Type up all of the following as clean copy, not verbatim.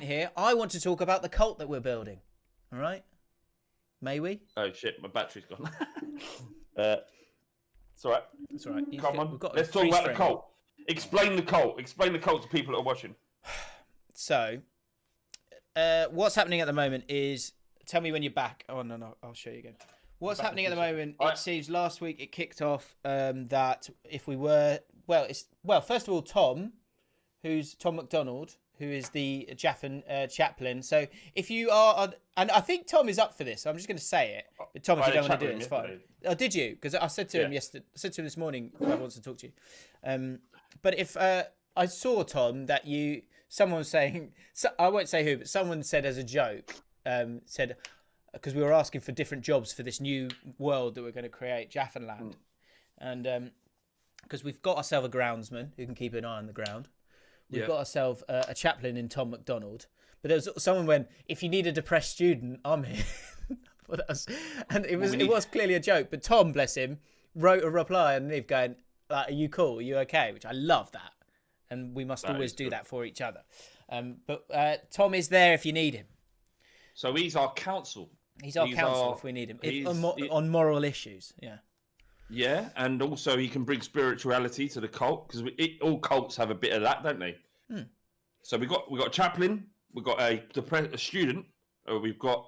Here, I want to talk about the cult that we're building. All right? May we? Oh shit, my battery's gone. It's all right. That's all right. Come on, let's talk about the cult. Explain the cult. Explain the cult to people that are watching. So, what's happening at the moment is, tell me when you're back. Oh no, I'll show you again. What's happening at the moment? It seems last week it kicked off that if we were first of all, Tom McDonald, who is the JAFFN chaplain. So if you are, and I think Tom is up for this. So I'm just going to say it. But Tom, if you don't want to do it, it's fine. Oh, did you? Because I said to him yesterday. I said to him this morning, I wants to talk to you. But if I saw, Tom, that someone was saying, I won't say who, but someone said as a joke, said, because we were asking for different jobs for this new world that we're going to create, JAFFN Land, and because we've got ourselves a groundsman who can keep an eye on the ground. We've got ourselves a chaplain in Tom McDonald. But there was someone went, if you need a depressed student, I'm here. And it was clearly a joke. But Tom, bless him, wrote a reply underneath going, are you cool? Are you okay? Which I love that. And we must always do that for each other. But Tom is there if you need him. So he's our counsel. He's our counsel if we need him. On moral issues, yeah. Yeah, and also he can bring spirituality to the cult, because all cults have a bit of that, don't they? So we got a chaplain, we've got a student, we've got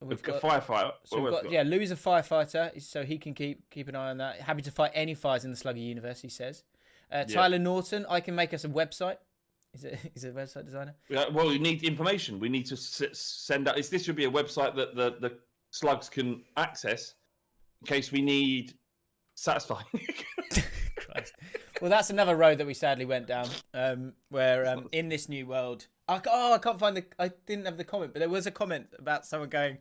a firefighter. So Louis is a firefighter, so he can keep an eye on that. Happy to fight any fires in the Slugger universe, he says. Tyler Norton, I can make us a website. He's a website designer. Well, we need information. We need to send out. This should be a website that the slugs can access in case we need satisfying. Christ. Well, that's another road that we sadly went down. Where in this new world, I can't find I didn't have the comment, but there was a comment about someone going.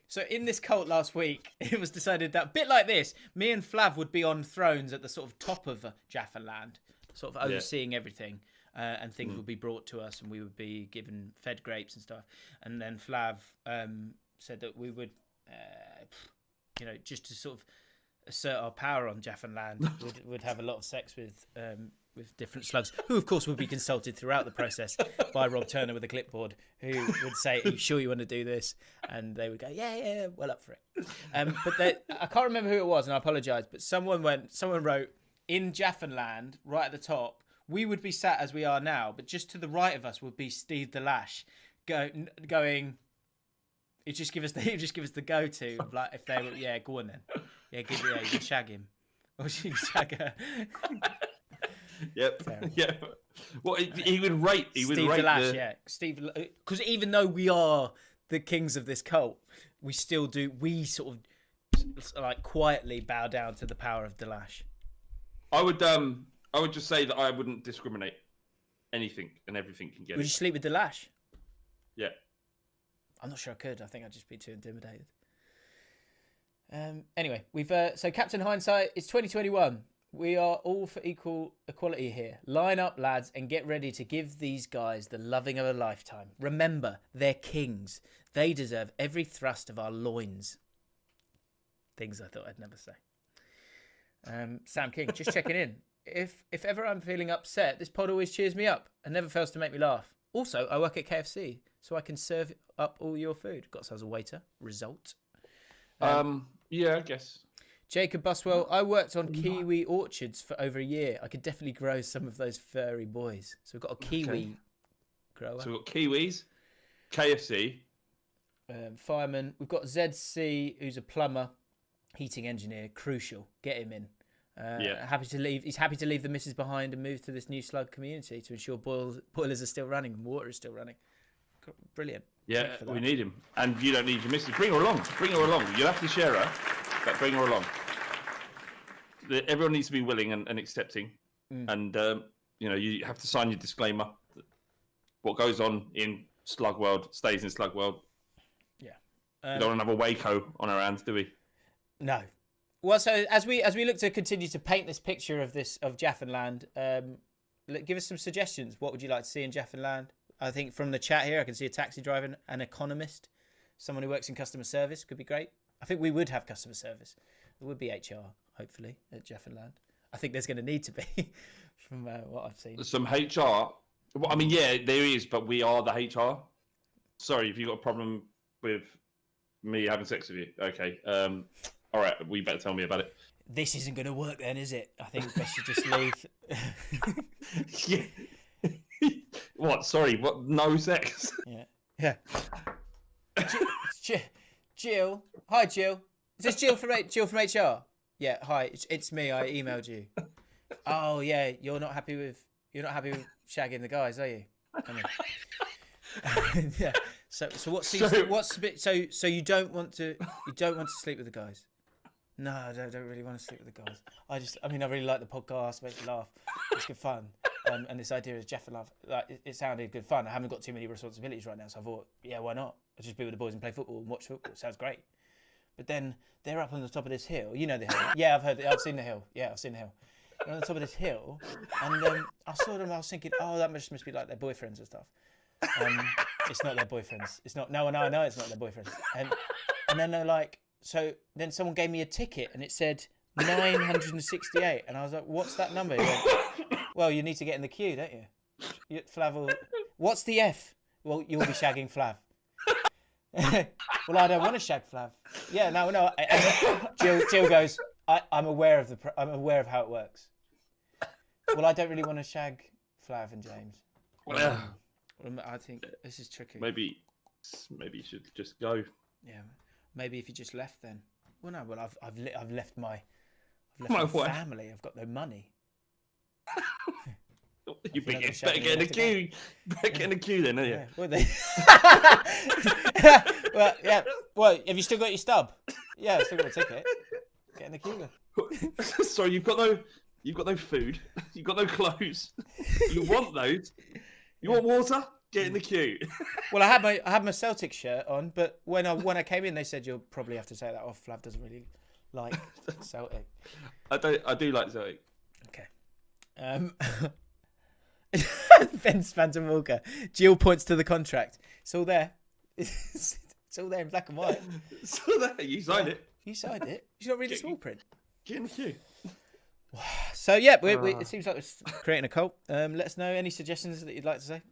So in this cult last week, it was decided that a bit like this, me and Flav would be on thrones at the sort of top of JAFFN Land, sort of overseeing everything, and things would be brought to us, and we would be fed grapes and stuff. And then Flav said that we would, just to sort of assert our power on JAFFN Land, would have a lot of sex with different slugs, who of course would be consulted throughout the process by Rob Turner with a clipboard, who would say, "Are you sure you want to do this?" And they would go, "Yeah, well up for it." But I can't remember who it was, and I apologise. But someone wrote in JAFFN Land right at the top, we would be sat as we are now, but just to the right of us would be Steve the Lash, going. You just give us the go-to, like if they were, go on then, you can shag him, or you can shag her. Yep. Yeah. Well, he would rate. Steve the Lash, Steve, because even though we are the kings of this cult, we still do. We sort of like quietly bow down to the power of the Lash. I would just say that I wouldn't discriminate. Anything and everything can get. Would you sleep with the Lash? Yeah. I'm not sure I could. I think I'd just be too intimidated. Anyway, so Captain Hindsight, it's 2021. We are all for equality here. Line up, lads, and get ready to give these guys the loving of a lifetime. Remember, they're kings. They deserve every thrust of our loins. Things I thought I'd never say. Sam King, just checking in. If ever I'm feeling upset, this pod always cheers me up and never fails to make me laugh. Also, I work at KFC, so I can serve up all your food. Got ourselves a waiter. Result. Yeah, I guess. Jacob Buswell, I worked on kiwi orchards for over a year. I could definitely grow some of those furry boys. So we've got a kiwi grower. So we've got kiwis, KFC. Fireman. We've got ZC, who's a plumber, heating engineer. Crucial. Get him in. Happy to leave. He's happy to leave the missus behind and move to this new slug community to ensure boilers are still running and water is still running. Brilliant. Yeah, we need him. And you don't need your missus. Bring her along. You'll have to share her, but bring her along. Everyone needs to be willing and accepting. And, you have to sign your disclaimer. What goes on in Slug World stays in Slug World. Yeah. We don't want to have a Waco on our hands, do we? No. Well, so as we look to continue to paint this picture of JAFFN Land, give us some suggestions. What would you like to see in JAFFN Land? I think from the chat here, I can see a taxi driver, an economist, someone who works in customer service could be great. I think we would have customer service. It would be HR, hopefully, at JAFFN Land. I think there's going to need to be from what I've seen. Some HR. Well, I mean, yeah, there is, but we are the HR. Sorry, if you got a problem with me having sex with you. Okay. All right. Well, you better tell me about it. This isn't going to work then, is it? I think best you just leave. Yeah. What? Sorry. What? No sex? Yeah. Jill. Hi, Jill. Is this Jill from HR? Yeah. Hi. It's me. I emailed you. Oh yeah. You're not happy with shagging the guys, are you? Yeah. So you don't want to sleep with the guys? No, I don't really want to sleep with the guys. I really like the podcast, makes me laugh. It's good fun. And this idea of JAFFN, like, it sounded good fun. I haven't got too many responsibilities right now, so I thought, yeah, why not? I'll just be with the boys and play football and watch football. It sounds great. But then they're up on the top of this hill. You know the hill. Yeah, I've seen the hill. Yeah, I've seen the hill. They're on the top of this hill, and I saw them. I was thinking, oh, that must be like their boyfriends and stuff. It's not their boyfriends. It's not. No, I know it's not their boyfriends. And then they're like, so then someone gave me a ticket, and it said 968, and I was like, what's that number? He went, well, you need to get in the queue, don't you? Flav, what's the F? Well, you'll be shagging Flav. Well, I don't want to shag Flav. Yeah, no. And Jill goes, I'm aware of how it works. Well, I don't really want to shag Flav and James. I think this is tricky. Maybe you should just go. Yeah, maybe if you just left then. Well, no. Well, I've left my family. I've got no money. You better get in the queue. Better get in the queue then, don't you? Yeah. Well, yeah. Well, have you still got your stub? Yeah, I've still got a ticket. Get in the queue then. Sorry, you've got no food. You've got no clothes. You want those? You want water? Get in the queue. Well, I had my Celtic shirt on, but when I came in, they said you'll probably have to take that off. Flav doesn't really like Celtic. I do like Celtic. Okay. Ben's Phantom Walker. Jill points to the contract. It's all there. It's all there in black and white. It's all there. You signed it. You signed it. You should not read the small print. Get in the queue. So yeah, it seems like we're creating a cult. Let us know any suggestions that you'd like to say.